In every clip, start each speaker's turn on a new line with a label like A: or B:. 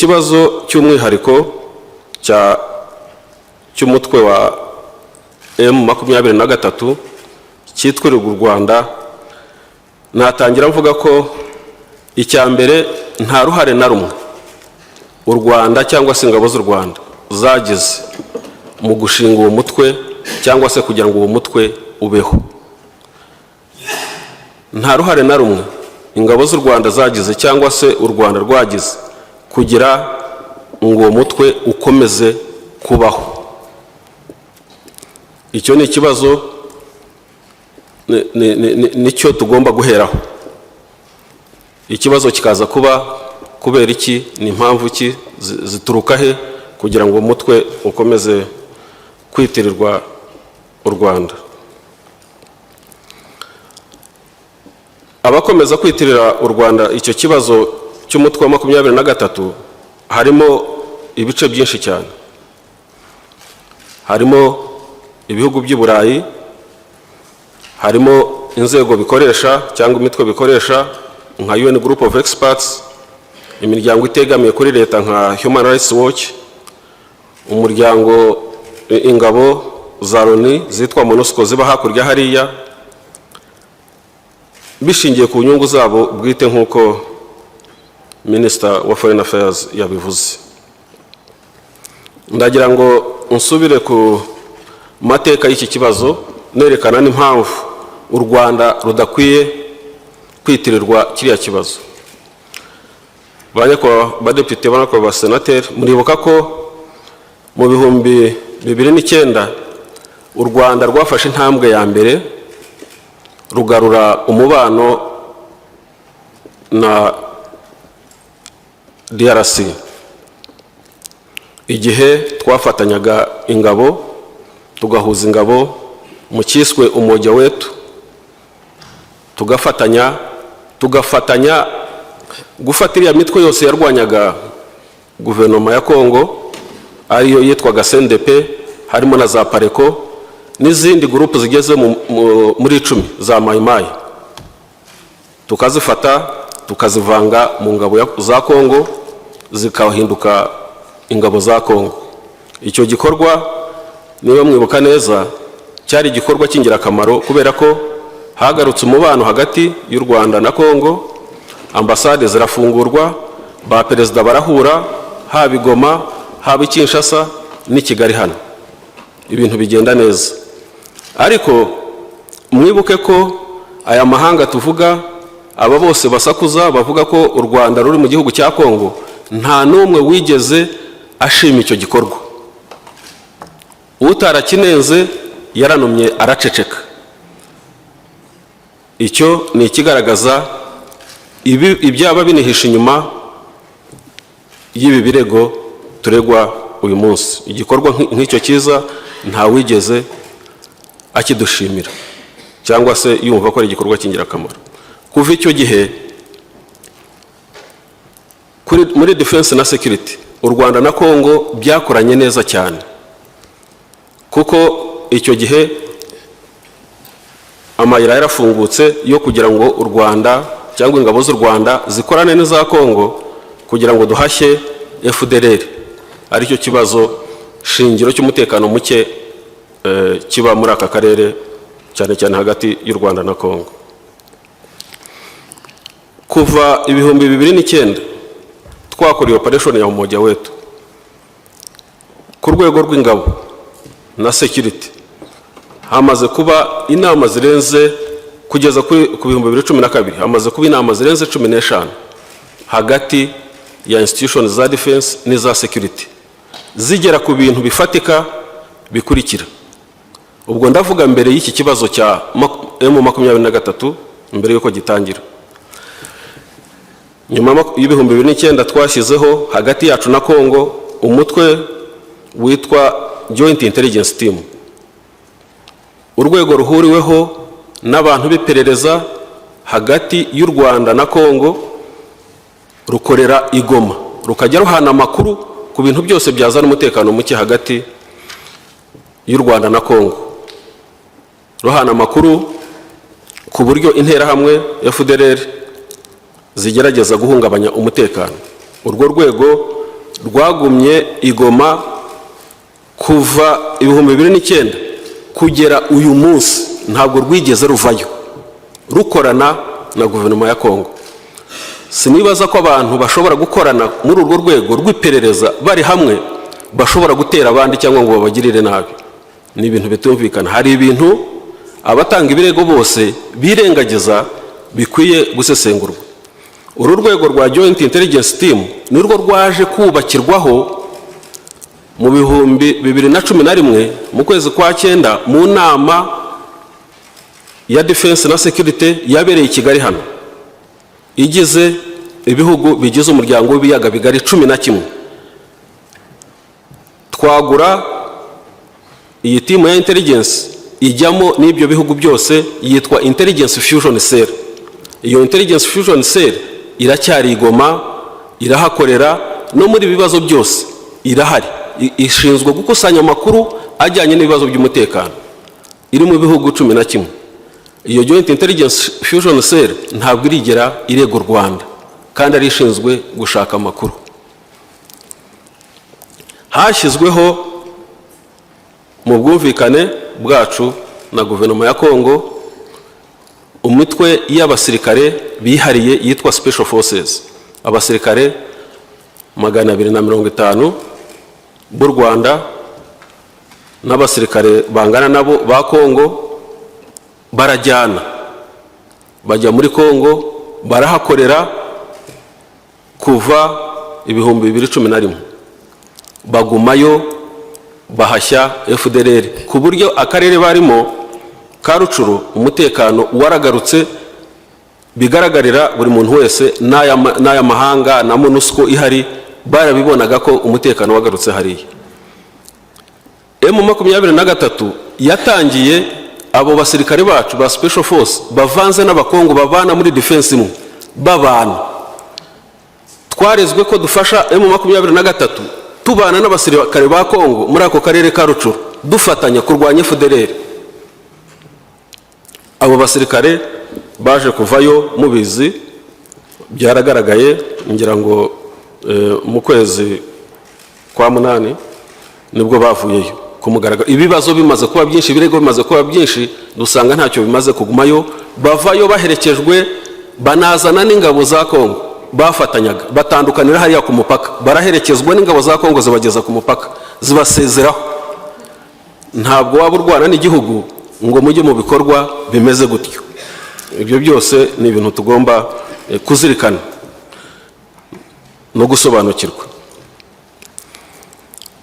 A: Ikibazo cy'umwihariko cy'umutwe wa M23 cyitwa u Rwanda, natangira mvuga ko icyambere nta ruhare na rumwe u Rwanda cyangwa se ingabo z'u Rwanda zagize mu gushinga uwo mutwe cyangwa se kugira ngo uwo mutwe ubeho. Nta ruhare na rumwe ingabo z'u Rwanda zagize cyangwa se u Rwanda rwagize kugira ngo uwo mutwe ukomeze kubaho. Icyo ni ikibazo nicyo tugomba guheraho. Ikibazo kikaza kuba kubera iki, ni impamvu ki, zituruka he kugira ngo umutwe ukomeze kwitirirwa u Rwanda. Abakomeza kwitirira u Rwanda icyo kibazo cy'umutwe wa 23 harimo ibice byinshi cyane. Harimo ibihugu by'i Burayi, harimo inzego bikoresha cyangwa imitwe bikoresha nka UN Group of Experts, imiryango itegamiye kuri leta nka Human Rights Watch, umuryango ingabo za Loni zitwa MONUSCO ziba hakurya hariya, bishingiye ku nyungu zabo bwite nk'uko Minister wa Foreign Affairs yabivuze. Ndagira ngo nsubire ku mateka y'iki kibazo nerekana n'impamvu u Rwanda rudakwiye kwitirirwa kiriya kibazo. Badepite b'abasenateri, muribuka ko mu 2009 u Rwanda rwafashe intambwe ya mbere rugarura umubano na DRC, igihe twafatanyaga ingabo, tugahuza ingabo mu cyiswe umoja wetu, tugafatanya gufatira imitwe yose yarwanyaga guverinoma ya Congo, ariyo yitwaga CNDP, harimo na za Pareko n'izindi grupu zigeze muri 10 za Mayimayi, tukazifata tukazivanga mu ngabo za Congo zikahinduka ingabo za Congo. Icyo gikorwa niba mwibuka neza cyari igikorwa cy'ingirakamaro kubera ko hagarutse umubano hagati y'u Rwanda na Congo, ambasade zirafungurwa, ba perezida barahura, haba Goma, haba Kinshasa ni Kigali hano, ibintu bigenda neza. Ariko mwibuke ko aya mahanga tuvuga, aba bose basakuza bavuga ko u Rwanda ruri mu gihugu cya Congo, nta n'umwe wigeze ashima icyo gikorwa. Utarakinenze yaranumye araceceka. Icyo ni ikigaragaza ibyaba binihisha inyuma y'ibi birego turegwa uyu munsi. Igikorwa nk'icyo kiza nta wigeze akidushimira cyangwa se yumva ko ari igikorwa cy'ingirakamaro. Kuva icyo gihe muri defense na security u Rwanda na Congo byakoranye neza cyane, kuko icyo gihe amayira yarafungutse yo kugira ngo u Rwanda cyangwa ingabo z'u Rwanda zikorane n'iza Congo kugira ngo duhashye FDLR, ari cyo kibazo shingiro cy'umutekano muke kiba muri aka karere cyane cyane hagati y'u Rwanda na Congo. Kuva 2009 twakora operation ya umoja wetu ku rwego rw'ingabo na security, hamaze kuba inama zirenze kugeza ku 2012 hamaze kuba inama zirenze 15 hagati ya institutions za defense n'iza security zigera ku bintu bifatika bikurikira. Ubwo ndavuga mbere y'iki kibazo cya M23 mbere yuko gitangira. Nyuma y'2009 twashyizeho hagati yacu na Congo umutwe witwa Joint Intelligence Team, urwego ruhuriweho n'abantu biperereza hagati y'u Rwanda na Congo, rukorera i Goma, rukajya ruhana amakuru ku bintu byose byazana umutekano muke hagati y'u Rwanda na Congo, ruhana amakuru ku buryo interahamwe FDLR zigerageza guhungabanya umutekano. Urwo rwego rwagumye igoma kuva 2009 kugera uyu munsi, ntabwo rwigeze ruvayo rukorana na guverinoma ya Congo. Sinibaza ko abantu bashobora gukorana muri urwo rwego rw'iperereza bari hamwe bashobora gutera abandi cyangwa ngo babagirire nabi. Ni ibintu bitumvikana. Hari ibintu abatanga ibirego bose birengagiza bikwiye gusesengurwa. Uru rwego rwa Joint Intelligence Team nirwo rwaje kubakirwaho mu 2011 mu kwezi kwa 9 mu nama ya Defense na Security yabereye i Kigali hano, igize ibihugu bigize umuryango w'ibiyaga bigari 11. Twagura iyi timu ya intelligence ijyamo n'ibyo bihugu byose, yitwa Intelligence Fusion Cell. Iyo Intelligence Fusion Cell iracyari igoma, irahakorera no muri bibazo byose irahari, ishinzwe gukusanya amakuru ajyanye n'ibibazo by'umutekano, iri mu bihugu 11. Iyo Joint Intelligence Fusion Cell ntabwo irigera irego Rwanda kandi ari ishinzwe gushaka amakuru. Hashyizweho mu bwumvikane bwacu na guverinoma ya Congo umutwe y'abasirikare bihariye yitwa Special Forces, abasirikare 250 b'u Rwanda n'abasirikare bangana nabo ba Congo barajyana bajya muri Congo barahakorera kuva 2011. Bagumayo bahashya FDLR ku buryo akarere barimo ka Rucuru umutekano waragarutse, bigaragarira buri muntu wese n'aya mahanga na MONUSCO ihari barabibonaga ko umutekano wagarutse hariya. M23 yatangiye abo basirikare bacu ba Special Force bavanze n'abakongo babana muri defense imwe babana. Twarezwe ko dufasha M23 tubana n'abasirikare ba Congo muri ako karere ka Rucuru dufatanya kurwanya FDLR. Abo basirikare baje kuvayo mubizi, byaragaragaye ngira ngo mu kwezi kwa 8 nibwo bavuyeyo kumugaragara. Ibibazo bimaze kuba byinshi, birego bimaze kuba byinshi, dusanga ntacyo bimaze kugumayo. Bavayo baherekejwe, banazana n'ingabo za Congo bafatanyaga, batandukanira hariya ku mupaka, baraherekezwa n'ingabo za Congo zibageza ku mupaka zibasezeraho. Ntabwo waba urwana n'igihugu ngo mujye mu bikorwa bimeze gutyo. Ibyo byose ni ibintu tugomba kuzirikana no gusobanukirwa.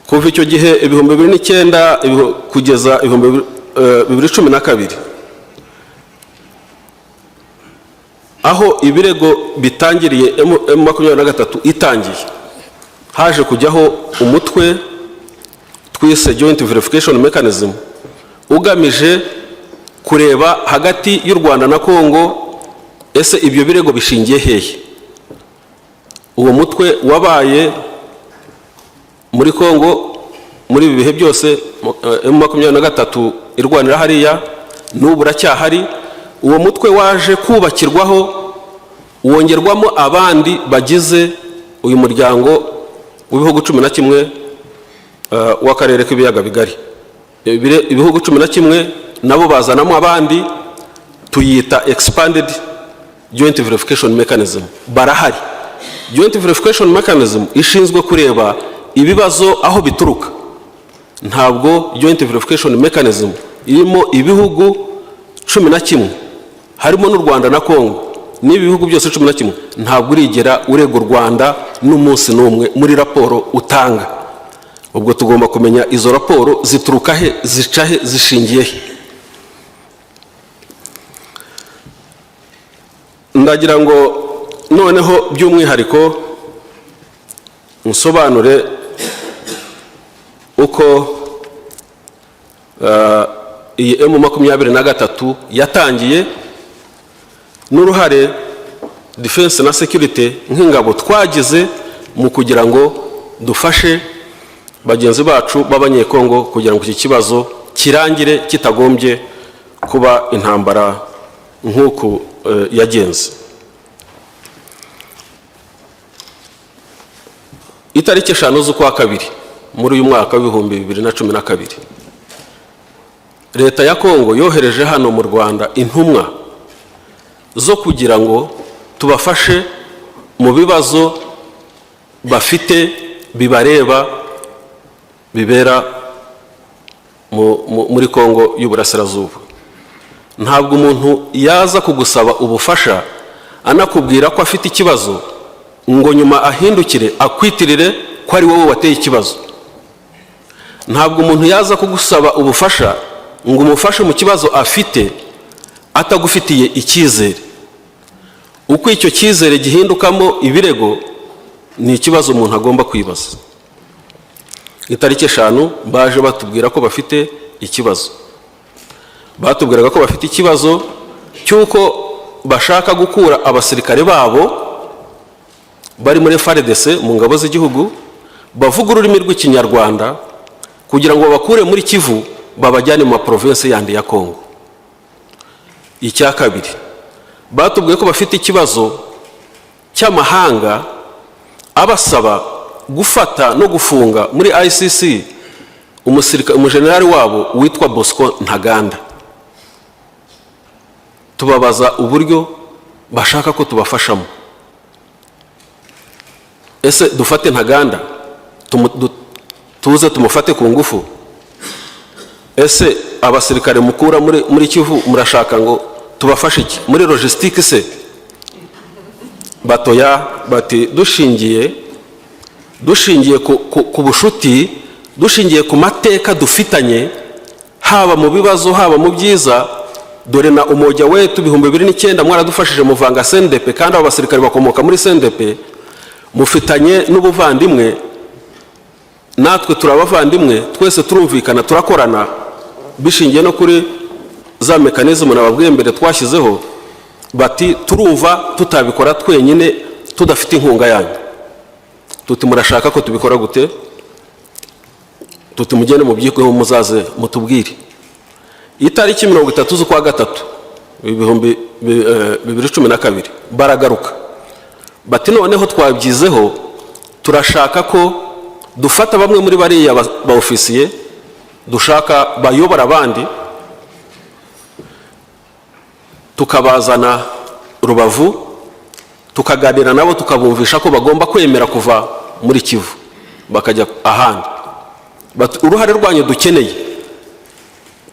A: Kuva icyo gihe 2009 kugeza 2012 aho ibirego bitangiriye M23 itangiye, haje kujyaho umutwe twise Joint Verification Mechanism ugamije kureba hagati y'u Rwanda na Congo ese ibyo birego bishingiye hehe. Uwo mutwe wabaye muri Congo muri ibi bihe byose, M23 irwanira hariya n'ubu uracyahari. Uwo mutwe waje kubakirwaho wongerwamo abandi bagize uyu muryango w'ibihugu 11 w'akarere k'ibiyaga bigari. Ibihugu 11 nabo bazanamo abandi, tuyita Expanded Joint Verification Mechanism. Barahari. Joint Verification Mechanism ishinzwe kureba ibibazo aho bituruka. Ntabwo Joint Verification Mechanism irimo ibihugu 11 harimo n'u Rwanda na Congo, n'ibihugu byose 11 ntabwo urigera urego Rwanda n'umunsi n'umwe muri raporo utanga. Ubwo tugomba kumenya izo raporo zituruka he, zica he, zishingiye he. Ndagira ngo noneho by'umwihariko nsobanure uko iyi M23 yatangiye n'uruhare Defense na Security nk'ingabo twagize mu kugira ngo dufashe bagenzi bacu b'abanyekongo kugira ngo iki kibazo kirangire kitagombye kuba intambara nk'uko yagenze. itariki 5 z'ukwa kabiri muri uyu mwaka w'ibihumbi 2012 leta ya Congo yohereje hano mu Rwanda intumwa zo kugira ngo tubafashe mu bibazo bafite bibareba bibera muri Congo y'Uburasirazuba. Ntabwo umuntu yaza kugusaba ubufasha anakubwira ko afite ikibazo ngo nyuma ahindukire akwitirire ko ari wowe wateye ikibazo. Ntabwo umuntu yaza kugusaba ubufasha ngo umufashe mu kibazo afite atagufitiye icyizere. Uko icyo cyizere gihindukamo ibirego ni ikibazo umuntu agomba kwibaza. Itariki 5 baje batubwira ko bafite ikibazo. Batubwiraga ko bafite ikibazo cyuko bashaka gukura abasirikare babo bari muri FARDC mu ngabo z'igihugu bavuga ururimi rw'ikinyarwanda kugira ngo bakure muri Kivu babajyane mu province yandi ya Congo. Icya kabiri batubwiye ko bafite ikibazo cy'amahanga abasaba gufata no gufunga muri ICC umujenerali wabo witwa Bosco Ntaganda. Tubabaza uburyo bashaka ko tubafashamo. Ese dufate Ntaganda tuze tumufate ku ngufu? Ese abasirikare mukura muri Kivu murashaka ngo tubafashe iki muri logistique? Se batoya bati dushingiye ku bushuti, dushingiye ku mateka dufitanye, haba mu bibazo haba mu byiza, dore na umoja wetu 2009 mwaradufashije muvanga CNDP kandi abasirikare bakomoka muri CNDP, mufitanye n'ubuvandimwe, natwe turabavandimwe, twese turumvikana turakorana bishingiye no kuri za mekanizmu nababwiye mbere twashyizeho. Bati turumva tutabikora twenyine tudafite inkunga yanyu. Tuti murashaka ko tubikora gute? Tuti mugende mu byikweho muzaze mutubwire. Itariki 30 z'ukwa gatatu 2012 baragaruka bati noneho twabyizeho, turashaka ko dufata bamwe muri bariya ba ofisiye dushaka bayobora abandi tukabazana Rubavu, tukaganira nabo tukabumvisha ko bagomba kwemera kuva muri Kivu bakajya ahandi. Uruhare rwanyu dukeneye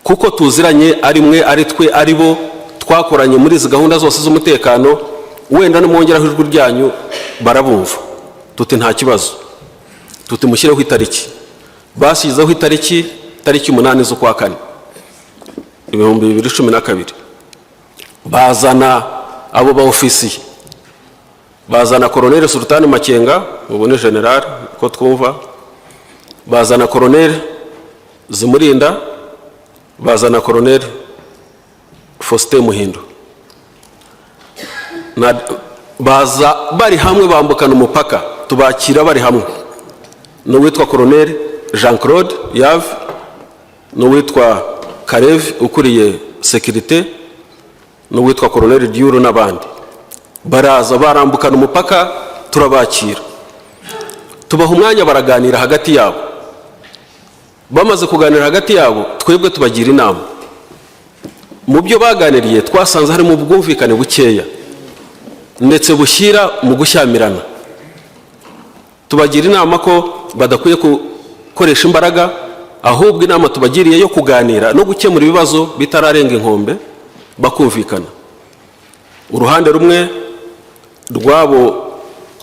A: kuko tuziranye ari mwe ari twe ari bo twakoranye muri izi gahunda zose z'umutekano, wenda n'umwongeraho ijwi ryanyu barabumva. Tuti nta kibazo, tuti mushyireho itariki. Bashyizeho itariki 8 z'ukwa 4 2012 bazana abo ba ofisiye, bazana Colonel Sultan Makenga ubone general ko twumva, bazana Colonel Zimurinda, bazana Colonel Faustin Muhindo, baza bari hamwe bambukana umupaka, tubakira bari hamwe. N'uwitwa Colonel Jean Claude Yave, n'uwitwa Karev ukuriye sécurité, n'uwitwa Colonel Diuro n'abandi. Baraza barambukana umupaka turabakira, tubaha umwanya baraganira hagati yabo. Bamaze kuganira hagati yabo twebwe tubagira inama. Mu byo baganiriye twasanze hari mu bwumvikane bukeya ndetse bushyira mu gushyamirana. Tubagira inama ko badakwiye gukoresha imbaraga, ahubwo inama tubagiriye yo kuganira no gukemura ibibazo bitararenga inkombe bakumvikana. Uruhande rumwe rwabo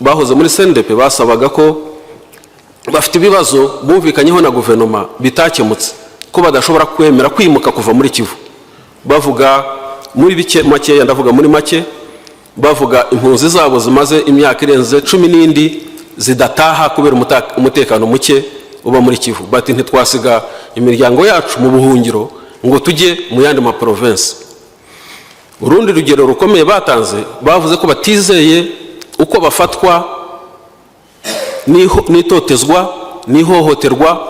A: bahoze muri CNDP basabaga ko bafite ibibazo bumvikanyeho na guverinoma bitakemutse, ko badashobora kwemera kwimuka kuva muri Kivu. Bavuga muri bike make, ndavuga muri make, bavuga impunzi zabo zimaze imyaka irenze 10 n'indi zidataha kubera umutekano muke uba muri Kivu. Bati ntitwasiga imiryango yacu mu buhungiro ngo tujye mu yandi ma province. Urundi rugero rukomeye batanze, bavuze ko batizeye uko bafatwa n'itotezwa n'ihohoterwa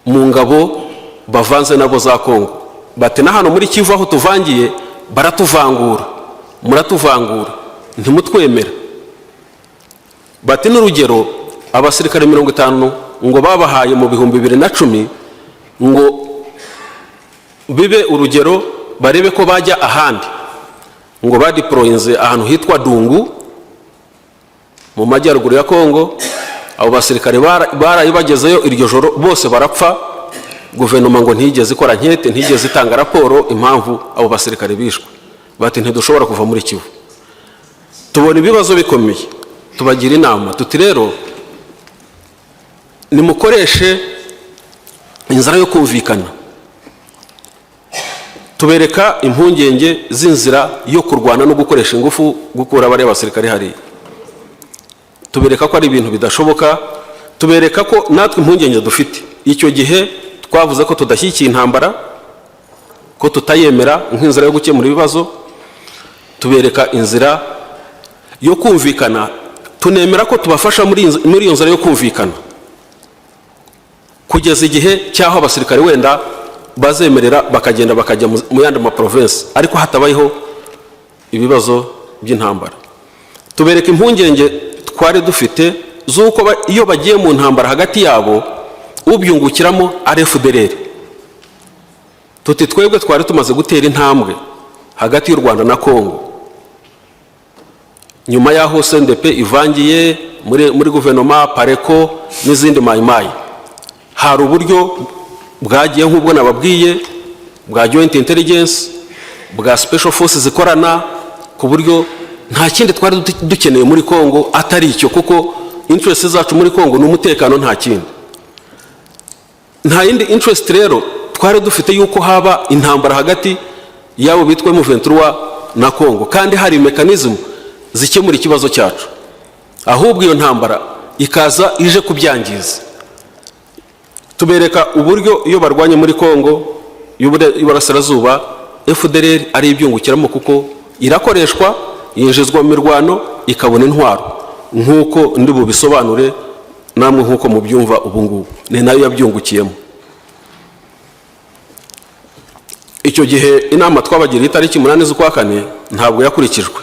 A: mu ngabo bavanze nabo za Congo. Bati na hano muri Kivu aho tuvangiye baratuvangura, muratuvangura ntimutwemera. Bati n'urugero abasirikare 50 ngo babahaye mu 2010 ngo bibe urugero barebe ko bajya ahandi, ngo badiployinze ahantu hitwa Dungu mu majyaruguru ya Congo. Abo basirikare barayibagezeyo iryo joro bose barapfa. Guverinoma ngo ntigeze ikora nkete, ntigeze itanga raporo impamvu abo basirikare bishwe. Bati ntidushobora kuva muri Kivu. Tubona ibibazo bikomeye, tubagira inama tuti rero nimukoreshe inzira yo kumvikana. Tubereka impungenge z'inzira yo kurwana no gukoresha ingufu gukura bari abasirikare hari. Tubereka ko ari ibintu bidashoboka, tubereka ko natwe impungenge dufite. Icyo gihe twavuze ko tudashyikiye intambara, ko tutayemera nk'inzira yo gukemura ibibazo. Tubereka inzira yo kumvikana, tunemera ko tubafasha muri iyo nzira yo kumvikana kugeza igihe cyaho abasirikare wenda bazemerera bakagenda bakajya mu yandi ma province, ariko hatabayeho ibibazo by'intambara. Tubereka impungenge twari dufite z'uko iyo bagiye mu ntambara hagati yabo ubyungukiramo ari FDLR. Tuti twebwe twari tumaze gutera intambwe hagati y'u Rwanda na Congo nyuma yaho CNDP ivangiye muri guverinoma Pareko n'izindi mayimayi. Hari uburyo bwagiye nk'ubwo nababwiye bwa joint intelligence, bwa special forces zikorana, ku buryo nta kindi twari dukeneye muri Congo atari icyo, kuko interest zacu muri Congo n'umutekano, nta kindi. Nta yindi interest rero twari dufite yuko haba intambara hagati yabo bitwa M23 na Congo, kandi hari mechanism zikemura ikibazo cyacu. Ahubwo iyo ntambara ikaza ije kubyangiza. Tubereka uburyo iyo barwanye muri Congo y'Iburasirazuba FDLR ari ibyungukiramo, kuko irakoreshwa, yinjizwa mu mirwano, ikabona intwaro, nk'uko ndi bubisobanure namwe nk'uko mubyumva ubu ngubu. Ni nayo yabyungukiyemo. Icyo gihe inama twabagiriye itariki 8 z'ukwa kane ntabwo yakurikijwe.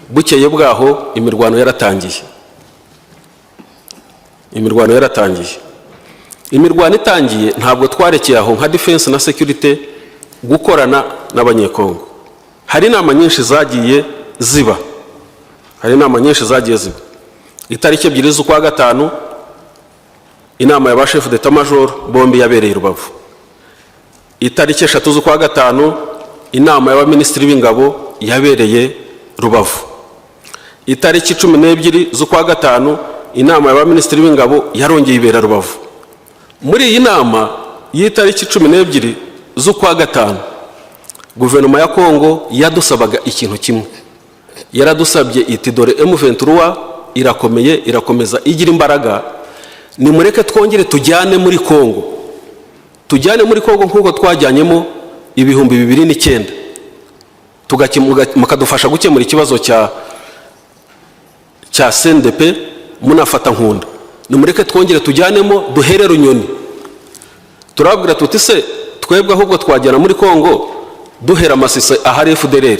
A: Bukeye bwaho imirwano yaratangiye. Imirwano itangiye ntabwo twarekeye aho nka defense na security gukorana n'abanyekongo. Hari inama nyinshi zagiye ziba. Itariki 2 z'ukwa gatanu inama ya chef d'état major bombi yabereye Rubavu. Itariki 3 z'ukwa gatanu inama y'abaminisitiri b'ingabo yabereye Rubavu. Itariki 12 z'ukwa gatanu inama y'abaminisitiri b'ingabo yarongeye ibera Rubavu. Muri iyi nama y'itariki 12 z'ukwa gatanu guverinoma ya Congo yadusabaga ikintu kimwe. Yaradusabye iti dore M23 irakomeye, irakomeza igira imbaraga, nimureke twongere tujyane muri Congo. Tujyane muri Congo nk'uko twajyanyemo 2009, mukadufasha gukemura ikibazo cya CNDP munafata nkunda. Nimureke twongere tujyanemo duhere Runyoni. Turabwira tuti se twebwe ahubwo twajyana muri Congo duhera Masisi ahari FDLR.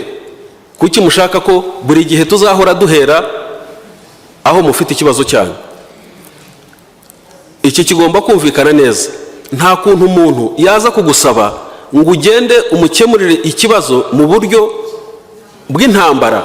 A: Kuki mushaka ko buri gihe tuzahora duhera aho mufite ikibazo cyanyu? Iki kigomba kumvikana neza. Nta kuntu umuntu yaza kugusaba ngo ugende umukemurire ikibazo mu buryo bw'intambara